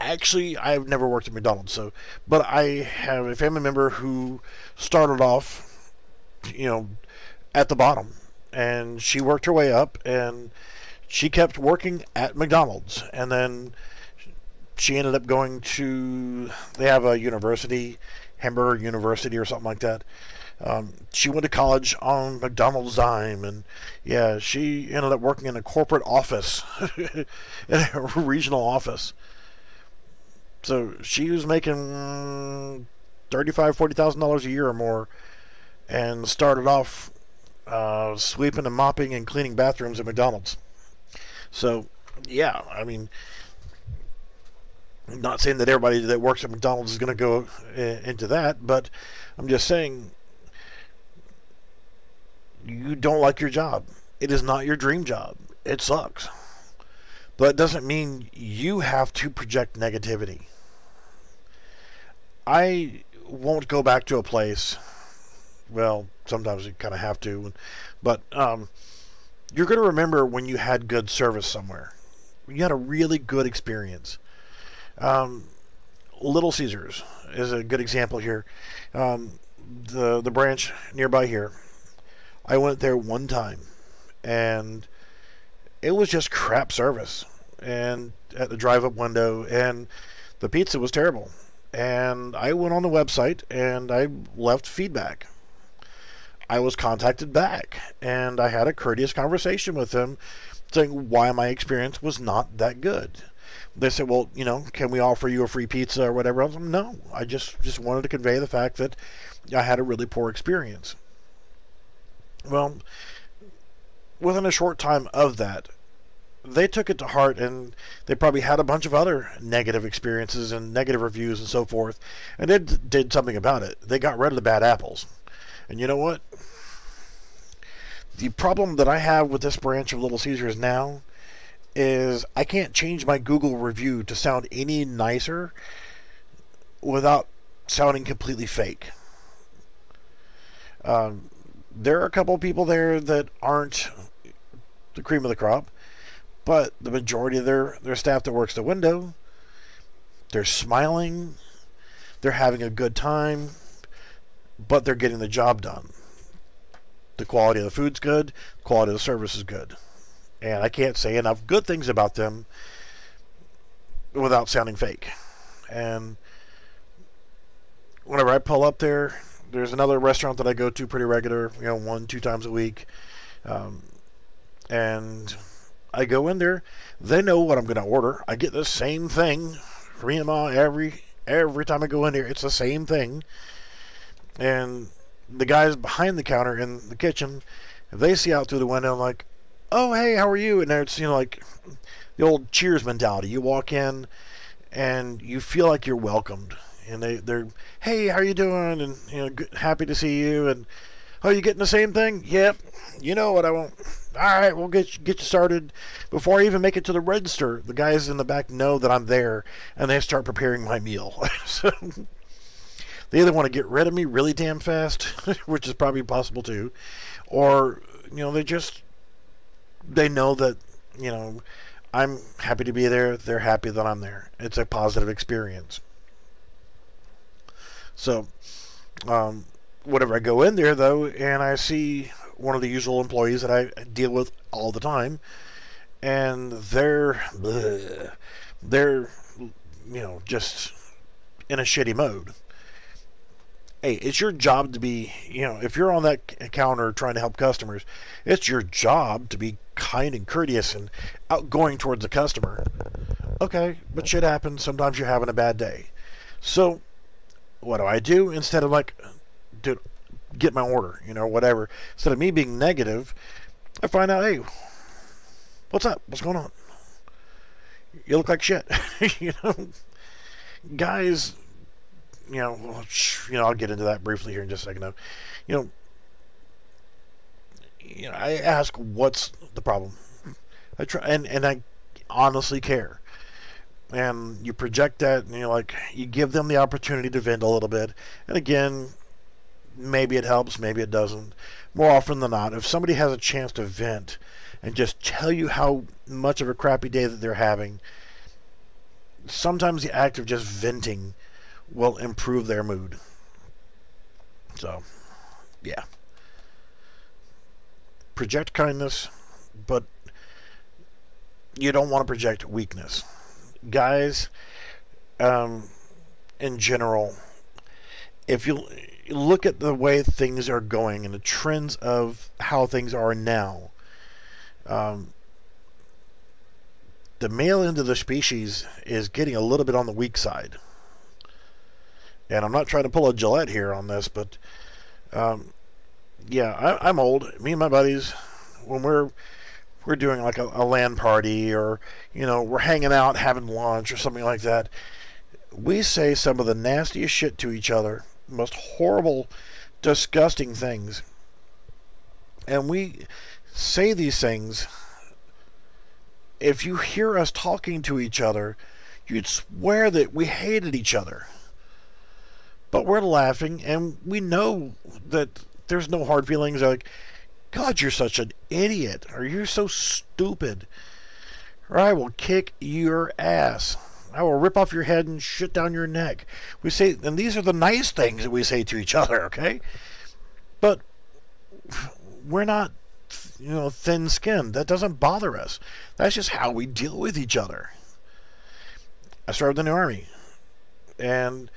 Speaker 1: actually, I've never worked at McDonald's, but I have a family member who started off, at the bottom, and she worked her way up, and she kept working at McDonald's, and then she ended up going to, they have a university, Hamburger University or something like that. She went to college on McDonald's dime, and yeah, she ended up working in a corporate office, in a regional office. So she was making $40,000 a year or more, and started off sweeping and mopping and cleaning bathrooms at McDonald's. So yeah, I mean, I'm not saying that everybody that works at McDonald's is going to go into that, but I'm just saying, you don't like your job. It is not your dream job. It sucks. But it doesn't mean you have to project negativity. I won't go back to a place, well, sometimes you kind of have to, but you're going to remember when you had good service somewhere. When you had a really good experience. Little Caesars is a good example here. The branch nearby here, I went there one time, and it was just crap service, and at the drive-up window, and the pizza was terrible. And I went on the website and I left feedback. I was contacted back, and I had a courteous conversation with them saying why my experience was not that good. They said, well, can we offer you a free pizza or whatever else? No, I just wanted to convey the fact that I had a really poor experience. Well, within a short time of that, they took it to heart, and they probably had a bunch of other negative experiences and negative reviews and so forth, and they did something about it. They got rid of the bad apples. And you know what? The problem that I have with this branch of Little Caesars now is I can't change my Google review to sound any nicer without sounding completely fake. There are a couple of people there that aren't the cream of the crop, but the majority of their staff that works the window, they're smiling, they're having a good time, but they're getting the job done. The quality of the food's good, the quality of the service is good. And I can't say enough good things about them without sounding fake. And whenever I pull up there, there's another restaurant that I go to pretty regular, 1, 2 times a week, and I go in there. They know what I'm going to order. I get the same thing for me and Ma every time I go in there. It's the same thing. And the guys behind the counter in the kitchen, if they see out through the window, I'm like, "Oh, hey, how are you?" And it's like the old Cheers mentality. You walk in and you feel like you're welcomed, and they're, "Hey, how are you doing?" And good, happy to see you. And, "Oh, you getting the same thing?" "Yep." "You know what I want." "All right, we'll get you started." Before I even make it to the register, the guys in the back know that I'm there, and they start preparing my meal. So they either want to get rid of me really damn fast, which is probably possible too, or they know that I'm happy to be there. They're happy that I'm there. It's a positive experience. So whenever I go in there, though, and I see one of the usual employees that I deal with all the time, and they're just in a shitty mode. Hey, it's your job to be, if you're on that counter trying to help customers, it's your job to be kind and courteous and outgoing towards the customer. Okay, but shit happens. Sometimes you're having a bad day. So what do I do? Instead of like, dude, get my order, whatever. Instead of me being negative, I find out, "Hey, what's up? What's going on? You look like shit." Guys, I'll get into that briefly here in just a second. I ask, "What's the problem?" I try, and I honestly care. And you project that, and you give them the opportunity to vent a little bit. And again, maybe it helps, maybe it doesn't. More often than not, if somebody has a chance to vent and just tell you how much of a crappy day that they're having, sometimes the act of just venting will improve their mood. So, yeah. Project kindness, but you don't want to project weakness. Guys, in general, if you look at the way things are going and the trends of how things are now, the male end of the species is getting a little bit on the weak side. And I'm not trying to pull a Gillette here on this, but yeah, I'm old. Me and my buddies, when we're doing like a LAN party, or we're hanging out having lunch or something like that, we say some of the nastiest shit to each other, most horrible, disgusting things. And we say these things, if you hear us talking to each other, you'd swear that we hated each other. But we're laughing, and we know that there's no hard feelings. Like, "God, you're such an idiot," or "You're so stupid," or "I will kick your ass. I will rip off your head and shit down your neck." We say, and these are the nice things that we say to each other, okay? But we're not, thin-skinned. That doesn't bother us. That's just how we deal with each other. I served in the Army, and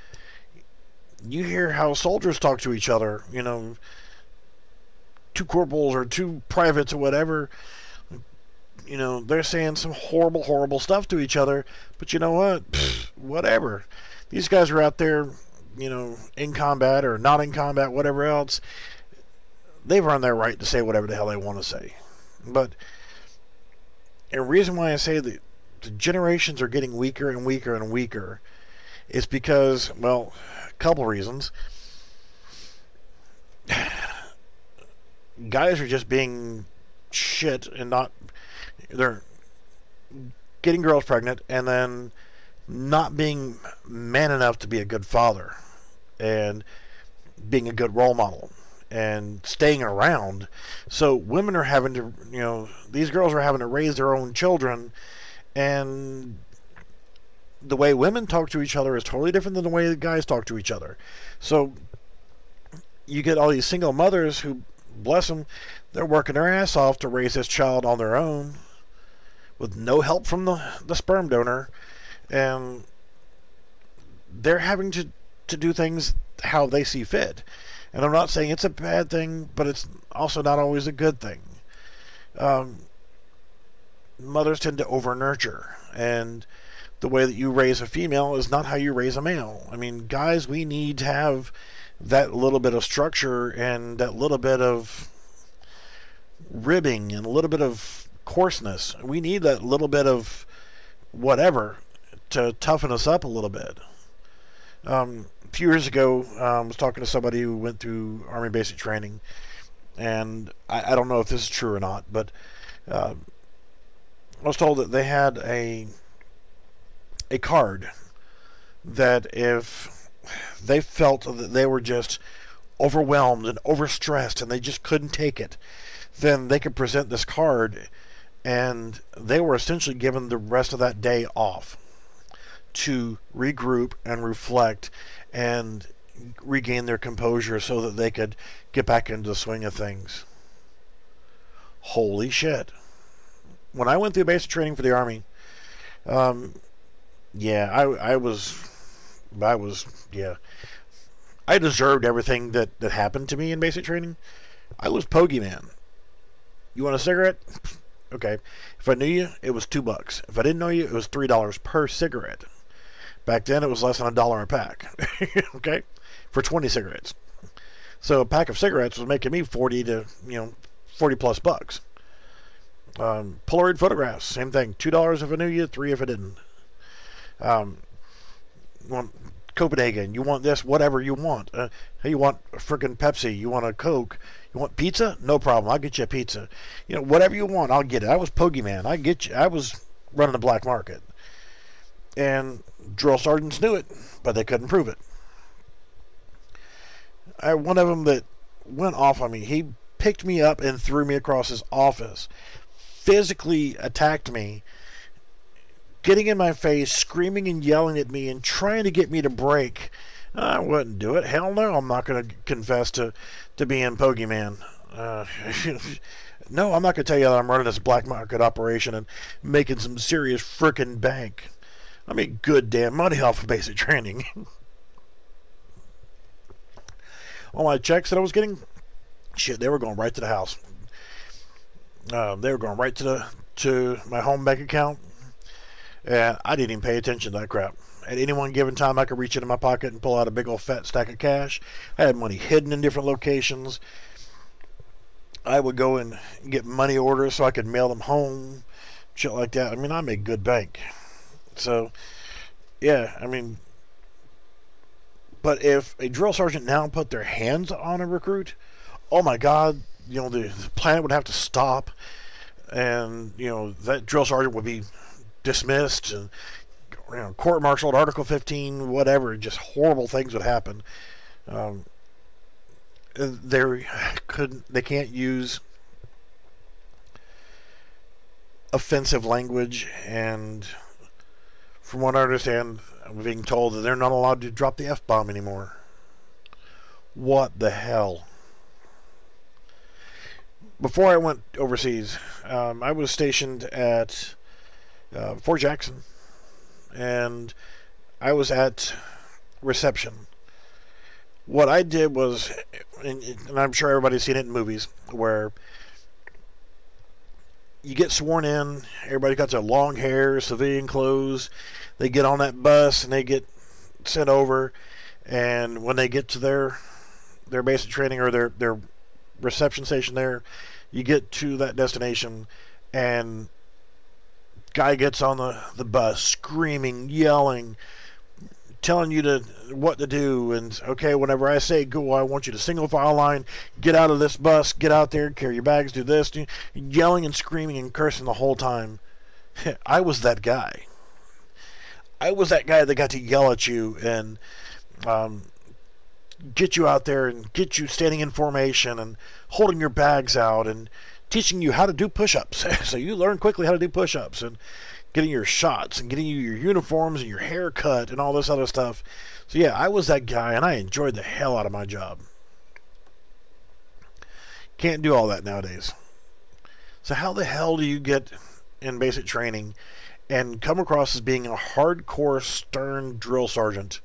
Speaker 1: you hear how soldiers talk to each other, 2 corporals or 2 privates or whatever. They're saying some horrible, horrible stuff to each other, but you know what? Pfft, whatever. These guys are out there, in combat or not in combat, whatever else. They've earned their right to say whatever the hell they want to say. But a reason why I say that the generations are getting weaker and weaker and weaker is because, well, a couple reasons. Guys are just being shit and they're getting girls pregnant and then not being man enough to be a good father and being a good role model and staying around. So women are having to, these girls are having to raise their own children, and the way women talk to each other is totally different than the way the guys talk to each other. So you get all these single mothers who, bless them, they're working their ass off to raise this child on their own with no help from the sperm donor, and they're having to do things how they see fit. And I'm not saying it's a bad thing, but it's also not always a good thing. Mothers tend to over-nurture, and the way that you raise a female is not how you raise a male. I mean, guys, we need to have that little bit of structure and that little bit of ribbing and a little bit of coarseness. We need that little bit of whatever to toughen us up a little bit. A few years ago, I was talking to somebody who went through Army basic training, and I don't know if this is true or not, but I was told that they had a card that if they felt that they were just overwhelmed and overstressed and they just couldn't take it, then they could present this card, and they were essentially given the rest of that day off to regroup and reflect and regain their composure so that they could get back into the swing of things. Holy shit. When I went through basic training for the Army, yeah, I deserved everything that happened to me in basic training. I was Pogey Man. You want a cigarette? Okay. If I knew you, it was $2. If I didn't know you, it was $3 per cigarette. Back then, it was less than $1 a pack. Okay, for 20 cigarettes. So a pack of cigarettes was making me 40 plus bucks. Polaroid photographs, same thing. $2 if I knew you, $3 if I didn't. You want Copenhagen, you want this, whatever you want. Hey, you want a freaking Pepsi, you want a Coke, you want pizza? No problem, I'll get you a pizza. You know, whatever you want, I'll get it. I was Pogey Man. I was running the black market. And drill sergeants knew it, but they couldn't prove it. One of them that went off on me, he picked me up and threw me across his office, physically attacked me, getting in my face, screaming and yelling at me and trying to get me to break. I wouldn't do it. Hell no, I'm not going to confess to being Pogey Man. No, I'm not going to tell you that I'm running this black market operation and making some serious frickin' bank. I made good damn money off of basic training. All my checks that I was getting, shit, they were going right to the house. They were going right to my home bank account, and I didn't even pay attention to that crap. At any one given time, I could reach into my pocket and pull out a big old fat stack of cash. I had money hidden in different locations. I would go and get money orders so I could mail them home, shit like that. I mean, I made good bank. So, yeah, I mean, but if a drill sergeant now put their hands on a recruit, oh my God, you know, the planet would have to stop, and, you know, that drill sergeant would be dismissed, and, you know, court-martialed, Article 15, whatever, just horrible things would happen. They can't use offensive language, and from what I understand, I'm being told that they're not allowed to drop the F-bomb anymore. What the hell? Before I went overseas, I was stationed at Fort Jackson, and I was at reception. What I did was, and I'm sure everybody's seen it in movies, where you get sworn in, everybody got their long hair, civilian clothes, they get on that bus and they get sent over, and when they get to their basic training or their reception station there, you get to that destination, and guy gets on the bus screaming, yelling, telling you what to do, and okay, whenever I say go, I want you to single file line, get out of this bus, get out there, carry your bags, do this, yelling and screaming and cursing the whole time. I was that guy. I was that guy that got to yell at you and get you out there and get you standing in formation and holding your bags out and teaching you how to do push-ups. So you learn quickly how to do push-ups, and getting your shots and getting you your uniforms and your haircut and all this other stuff. So yeah, I was that guy, and I enjoyed the hell out of my job. Can't do all that nowadays. So how the hell do you get in basic training and come across as being a hardcore, stern drill sergeant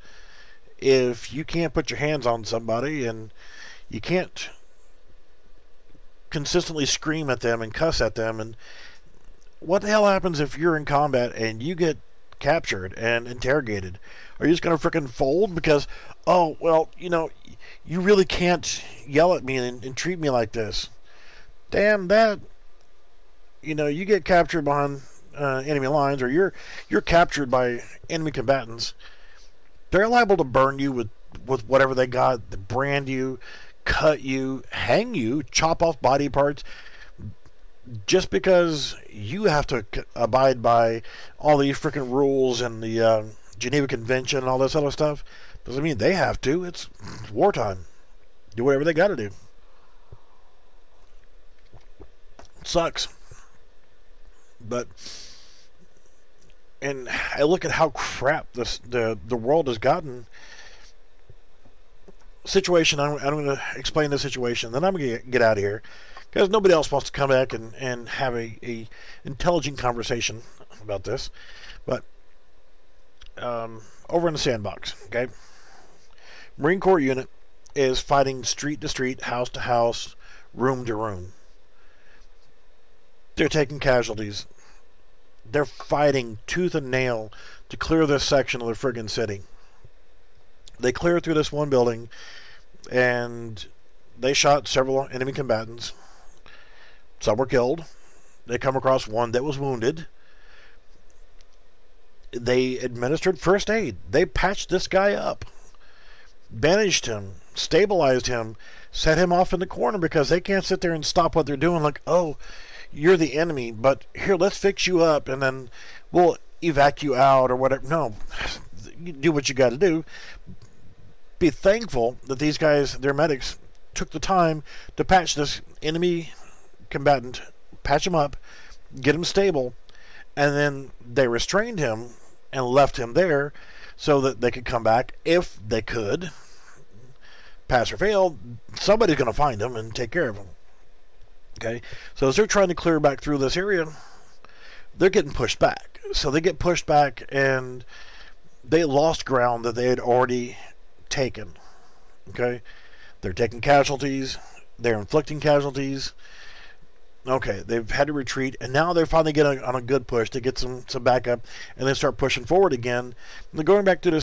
Speaker 1: if you can't put your hands on somebody and You can't consistently scream at them and cuss at them. And what the hell happens if you're in combat and you get captured and interrogated? Are you just going to freaking fold because, oh, well, you really can't yell at me and treat me like this? Damn that. You get captured behind enemy lines, or you're captured by enemy combatants. They're liable to burn you with whatever they got, brand you, cut you, hang you, chop off body parts, just because you have to abide by all these freaking rules and the Geneva Convention and all this other stuff. Doesn't mean they have to. It's wartime. Do whatever they got to do. It sucks. But, and I look at how crap the world has gotten. Situation, I'm going to explain the situation, then I'm going to get out of here, because nobody else wants to come back and have a intelligent conversation about this. But over in the sandbox, okay, Marine Corps unit is fighting street to street, house to house, room to room. They're taking casualties. They're fighting tooth and nail to clear this section of the friggin' city. They clear through this one building, and they shot several enemy combatants. Some were killed. They come across one that was wounded. They administered first aid. They patched this guy up, bandaged him, stabilized him, set him off in the corner, because they can't sit there and stop what they're doing like, oh, you're the enemy, but here, let's fix you up, and then we'll evac you out or whatever. No, you do what you got to do. Be thankful that these guys, their medics, took the time to patch this enemy combatant, patch him up, get him stable, and then they restrained him and left him there so that they could come back if they could. Pass or fail, somebody's going to find him and take care of him. Okay, so as they're trying to clear back through this area, they're getting pushed back. So they get pushed back, and they lost ground that they had already taken. Okay, they're taking casualties, they're inflicting casualties. Okay, they've had to retreat, and now they're finally getting on a good push to get some backup, and they start pushing forward again. And they're going back to this